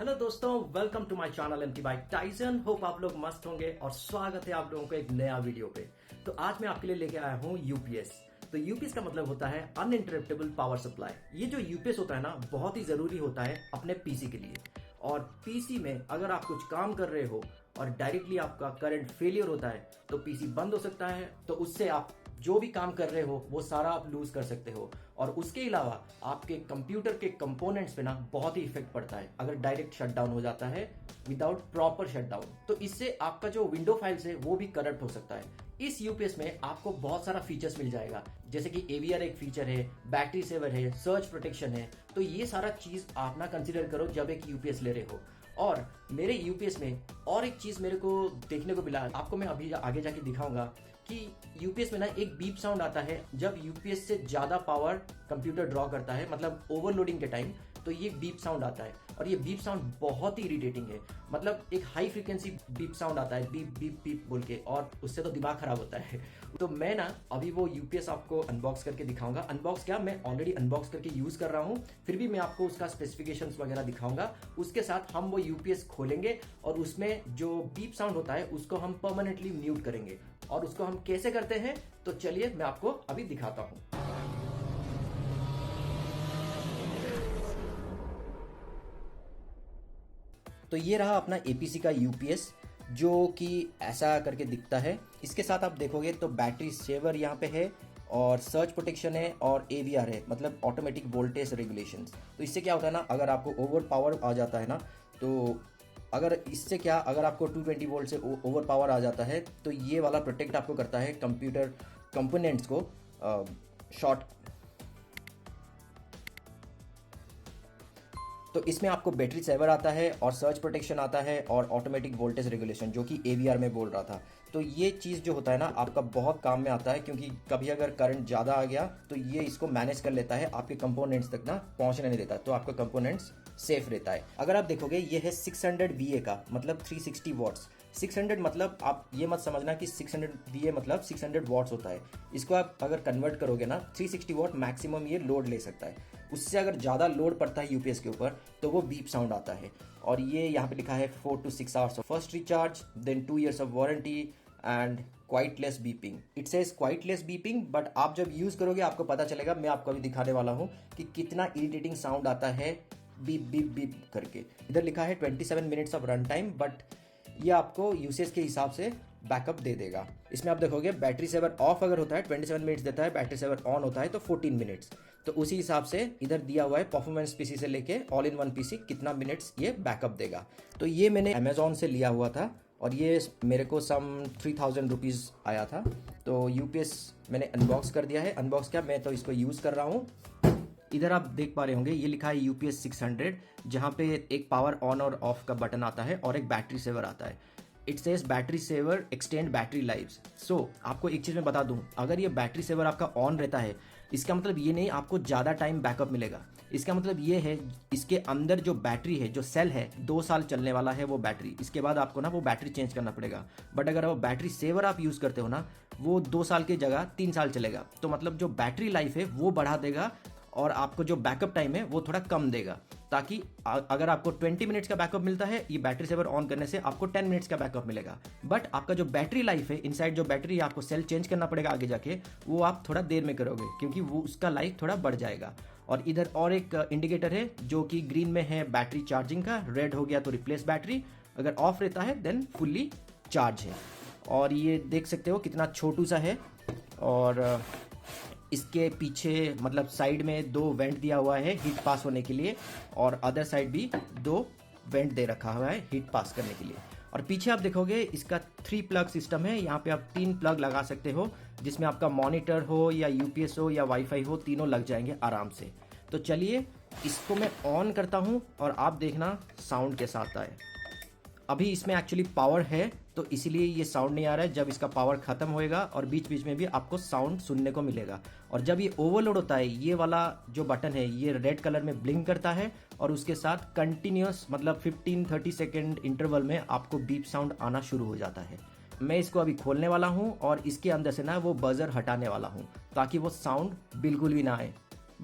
Hello दोस्तों, welcome to my channel MT by Tyson. Hope आप लोग मस्त होंगे और स्वागत है आप लोगों को एक नया वीडियो पे। तो आज मैं आपके लिए लेके आया हूँ यूपीएस। तो यूपीएस का मतलब होता है अनइंटरप्टेबल पावर सप्लाई। ये जो यूपीएस होता है ना, बहुत ही जरूरी होता है अपने पीसी के लिए। और पीसी में अगर आप कुछ काम कर रहे हो और डायरेक्टली आपका करंट फेलियर होता है तो पीसी बंद हो सकता है। तो उससे आप जो भी काम कर रहे हो वो सारा आप लूज कर सकते हो। और उसके अलावा आपके कंप्यूटर के कंपोनेंट्स पे ना बहुत ही इफेक्ट पड़ता है अगर डायरेक्ट शटडाउन हो जाता है विदाउट प्रॉपर शटडाउन। तो इससे आपका जो विंडो फाइल्स है वो भी करप्ट हो सकता है। इस यूपीएस में आपको बहुत सारा फीचर्स मिल जाएगा, जैसे कि एवीआर एक फीचर है, बैटरी सेवर है, सर्च प्रोटेक्शन है। तो ये सारा चीज आप ना कंसिडर करो जब एक यूपीएस ले रहे हो। और मेरे यूपीएस में और एक चीज मेरे को देखने को मिला, आपको मैं अभी आगे जाके दिखाऊंगा कि यूपीएस में ना एक बीप साउंड आता है जब यूपीएस से ज्यादा पावर कंप्यूटर ड्रॉ करता है, मतलब ओवरलोडिंग के टाइम। तो ये बीप साउंड आता है और ये बीप साउंड बहुत ही इरिटेटिंग है। मतलब एक हाई फ्रीक्वेंसी बीप साउंड आता है, बीप बीप बीप बोल के, और उससे तो दिमाग खराब होता है। तो मैं ना अभी वो यूपीएस आपको अनबॉक्स करके दिखाऊंगा। अनबॉक्स क्या, मैं ऑलरेडी अनबॉक्स करके यूज कर रहा हूँ, फिर भी मैं आपको उसका स्पेसिफिकेशंस वगैरह दिखाऊंगा। उसके साथ हम वो यूपीएस खोलेंगे और उसमें जो बीप साउंड होता है उसको हम परमानेंटली म्यूट करेंगे। और उसको हम कैसे करते हैं तो चलिए मैं आपको अभी दिखाता हूं। तो ये रहा अपना एपीसी का यूपीएस, जो कि ऐसा करके दिखता है। इसके साथ आप देखोगे तो बैटरी सेवर यहाँ पे है और सर्च प्रोटेक्शन है और एवीआर है, मतलब ऑटोमेटिक वोल्टेज रेगुलेशंस। तो इससे क्या होता है ना, अगर आपको ओवर पावर आ जाता है ना, तो अगर आपको 220 वोल्ट से ओवर पावर आ जाता है तो ये वाला प्रोटेक्ट आपको करता है कंप्यूटर कंपोनेंट्स को शॉर्ट। तो इसमें आपको बैटरी सेवर आता है और सर्च प्रोटेक्शन आता है और ऑटोमेटिक वोल्टेज रेगुलेशन, जो कि एवीआर में बोल रहा था। तो ये चीज़ जो होता है ना आपका बहुत काम में आता है, क्योंकि कभी अगर करंट ज़्यादा आ गया तो ये इसको मैनेज कर लेता है, आपके कंपोनेंट्स तक ना पहुंचने नहीं देता, तो आपका कंपोनेंट्स सेफ रहता है। अगर आप देखोगे ये है 600 VA का, मतलब 360 वॉट्स। 600 मतलब आप ये मत समझना कि 600 VA मतलब 600 वॉट्स होता है। इसको आप अगर कन्वर्ट करोगे ना, 360 वॉट मैक्सिमम ये लोड ले सकता है। उससे अगर ज़्यादा लोड पड़ता है यूपीएस के ऊपर तो वो बीप साउंड आता है। और ये यहाँ पे लिखा है 4 to 6 hours of first recharge, then 2 years of warranty and quite less beeping. It says quite less beeping, but आप जब यूज करोगे आपको पता चलेगा। मैं आपको अभी दिखाने वाला हूँ कि कितना इरिटेटिंग साउंड आता है बीप बीप बीप करके। इधर लिखा है 27 minutes of run time, but ये आपको यूसेज के हिसाब से बैकअप दे देगा। इसमें आप देखोगे बैटरी सेवर ऑफ अगर होता है 27 मिनट्स देता है, बैटरी सेवर ऑन होता है तो 14 मिनट्स। तो उसी हिसाब से इधर दिया हुआ है परफॉर्मेंस पीसी से लेके ऑल इन वन पीसी कितना मिनट्स ये बैकअप देगा। तो ये मैंने अमेजोन से लिया हुआ था और ये मेरे को सम 3000 रुपीज़ आया था। तो यूपीएस मैंने अनबॉक्स कर दिया है। अनबॉक्स क्या, मैं तो इसको यूज़ कर रहा हूँ। इधर आप देख पा रहे होंगे ये लिखा है यूपीएस 600, जहाँ पे एक पावर ऑन और ऑफ का बटन आता है और एक बैटरी सेवर आता है। It says battery saver extend battery lives. So आपको एक चीज़ मैं बता दूं, अगर ये बैटरी सेवर आपका ऑन रहता है इसका मतलब ये नहीं आपको ज़्यादा टाइम बैकअप मिलेगा। इसका मतलब ये है इसके अंदर जो बैटरी है, जो सेल है, 2 साल चलने वाला है वो बैटरी। इसके बाद आपको ना वो बैटरी चेंज करना पड़ेगा। बट अगर वो बैटरी सेवर आप यूज़ करते हो ना, वो 2 साल की जगह 3 साल चलेगा। तो मतलब जो बैटरी लाइफ है वो बढ़ा देगा और आपको जो बैकअप टाइम है वो थोड़ा कम देगा, ताकि अगर आपको 20 मिनट्स का बैकअप मिलता है, ये बैटरी सेवर ऑन करने से आपको 10 मिनट्स का बैकअप मिलेगा। बट आपका जो बैटरी लाइफ है, इनसाइड जो बैटरी है, आपको सेल चेंज करना पड़ेगा आगे जाके, वो आप थोड़ा देर में करोगे क्योंकि वो उसका लाइफ थोड़ा बढ़ जाएगा। और इधर और एक इंडिकेटर है जो कि ग्रीन में है बैटरी चार्जिंग का, रेड हो गया तो रिप्लेस बैटरी, अगर ऑफ रहता है देन फुल्ली चार्ज है। और ये देख सकते हो कितना छोटू सा है। और इसके पीछे मतलब साइड में 2 वेंट दिया हुआ है हीट पास होने के लिए, और अदर साइड भी 2 वेंट दे रखा हुआ है हीट पास करने के लिए। और पीछे आप देखोगे इसका 3 प्लग सिस्टम है। यहाँ पे आप 3 प्लग लगा सकते हो, जिसमें आपका मॉनिटर हो या यूपीएस हो या वाईफाई हो, तीनों लग जाएंगे आराम से। तो चलिए इसको मैं ऑन करता हूँ और आप देखना साउंड कैसा आता है। अभी इसमें एक्चुअली पावर है तो इसीलिए ये साउंड नहीं आ रहा है। जब इसका पावर खत्म होएगा और बीच बीच में भी आपको साउंड सुनने को मिलेगा। और जब ये ओवरलोड होता है, ये वाला जो बटन है ये रेड कलर में ब्लिंक करता है और उसके साथ कंटिन्यूस मतलब 15-30 सेकेंड इंटरवल में आपको बीप साउंड आना शुरू हो जाता है। मैं इसको अभी खोलने वाला हूँ और इसके अंदर से ना वो बजर हटाने वाला हूँ ताकि वो साउंड बिल्कुल भी ना आए।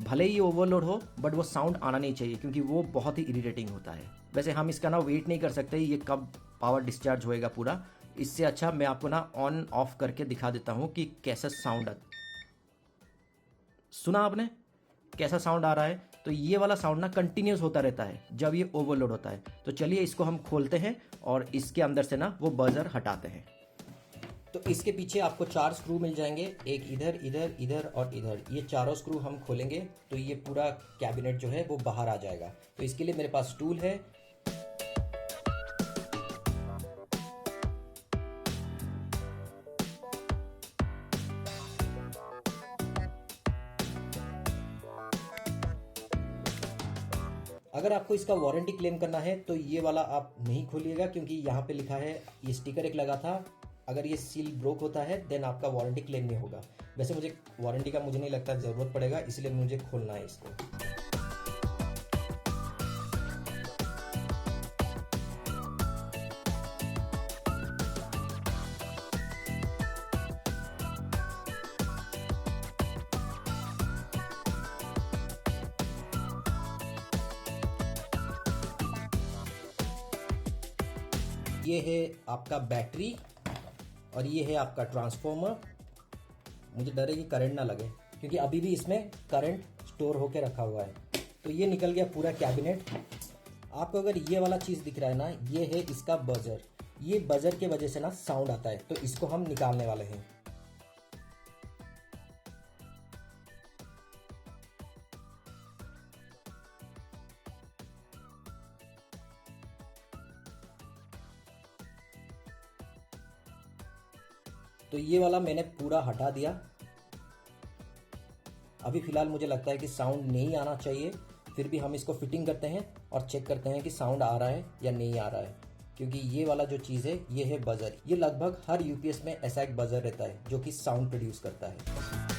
भले ही ओवरलोड हो बट वो साउंड आना नहीं चाहिए, क्योंकि वो बहुत ही इरिटेटिंग होता है। वैसे हम इसका ना वेट नहीं कर सकते ये कब पावर डिस्चार्ज होएगा पूरा। इससे अच्छा मैं आपको ना ऑन ऑफ करके दिखा देता हूँ कि कैसा साउंड सुना आपने कैसा साउंड आ रहा है। तो ये वाला साउंड ना कंटिन्यूस होता रहता है जब ये ओवरलोड होता है। तो चलिए इसको हम खोलते हैं और इसके अंदर से ना वो बजर हटाते हैं। तो इसके पीछे आपको 4 स्क्रू मिल जाएंगे, एक इधर इधर इधर और इधर। ये चारों स्क्रू हम खोलेंगे तो ये पूरा कैबिनेट जो है वो बाहर आ जाएगा। तो इसके लिए मेरे पास टूल है। अगर आपको इसका वारंटी क्लेम करना है तो ये वाला आप नहीं खोलिएगा, क्योंकि यहाँ पे लिखा है, ये स्टिकर एक लगा था, अगर ये सील ब्रोक होता है देन आपका वारंटी क्लेम नहीं होगा। वैसे मुझे वारंटी का मुझे नहीं लगता ज़रूरत पड़ेगा, इसलिए मुझे खोलना है इसको। ये है आपका बैटरी और ये है आपका ट्रांसफॉर्मर। मुझे डर है कि करंट ना लगे, क्योंकि अभी भी इसमें करंट स्टोर होके रखा हुआ है। तो ये निकल गया पूरा कैबिनेट। आपको अगर ये वाला चीज़ दिख रहा है ना, ये है इसका बजर। ये बजर के वजह से ना साउंड आता है, तो इसको हम निकालने वाले हैं। तो ये वाला मैंने पूरा हटा दिया। अभी फ़िलहाल मुझे लगता है कि साउंड नहीं आना चाहिए, फिर भी हम इसको फिटिंग करते हैं और चेक करते हैं कि साउंड आ रहा है या नहीं आ रहा है। क्योंकि ये वाला जो चीज़ है ये है बजर। ये लगभग हर यूपीएस में ऐसा एक बजर रहता है जो कि साउंड प्रोड्यूस करता है।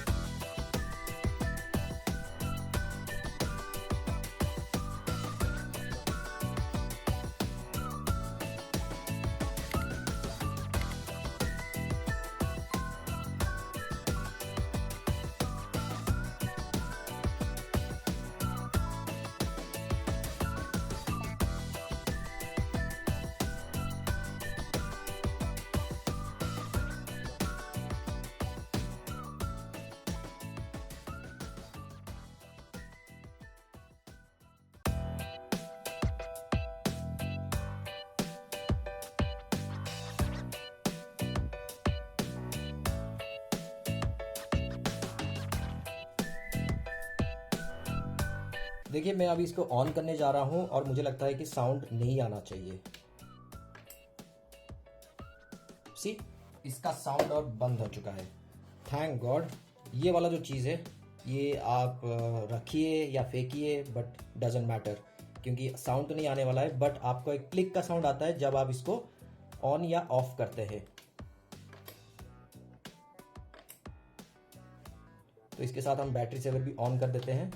देखिए मैं अभी इसको ऑन करने जा रहा हूं और मुझे लगता है कि साउंड नहीं आना चाहिए। सी, इसका साउंड और बंद हो चुका है। Thank God. ये वाला जो चीज़ है ये आप रखिए या फेंकिए, बट डजेंट मैटर, क्योंकि साउंड तो नहीं आने वाला है। बट आपको एक क्लिक का साउंड आता है जब आप इसको ऑन या ऑफ करते हैं। तो इसके साथ हम बैटरी सेवर भी ऑन कर देते हैं।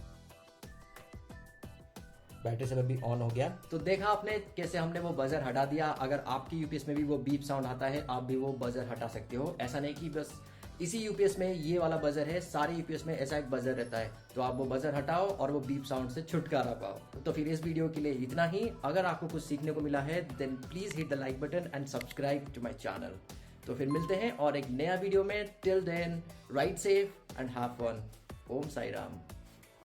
बैटरी सेवर भी ऑन हो गया। तो देखा आपने कैसे हमने वो बजर हटा दिया। अगर आपकी यूपीएस में भी वो बीप साउंड आता है, आप भी वो बजर हटा सकते हो। ऐसा नहीं कि बस इसी यूपीएस में ये वाला बजर है, सारे यूपीएस में ऐसा एक बजर रहता है। तो आप वो बजर हटाओ और वो बीप साउंड से छुटकारा पाओ। तो फिर इस वीडियो के लिए इतना ही। अगर आपको कुछ सीखने को मिला है then please hit the like button and subscribe to my channel. तो फिर मिलते हैं और एक नया वीडियो में। Till then ride safe and have fun. Om Sai Ram.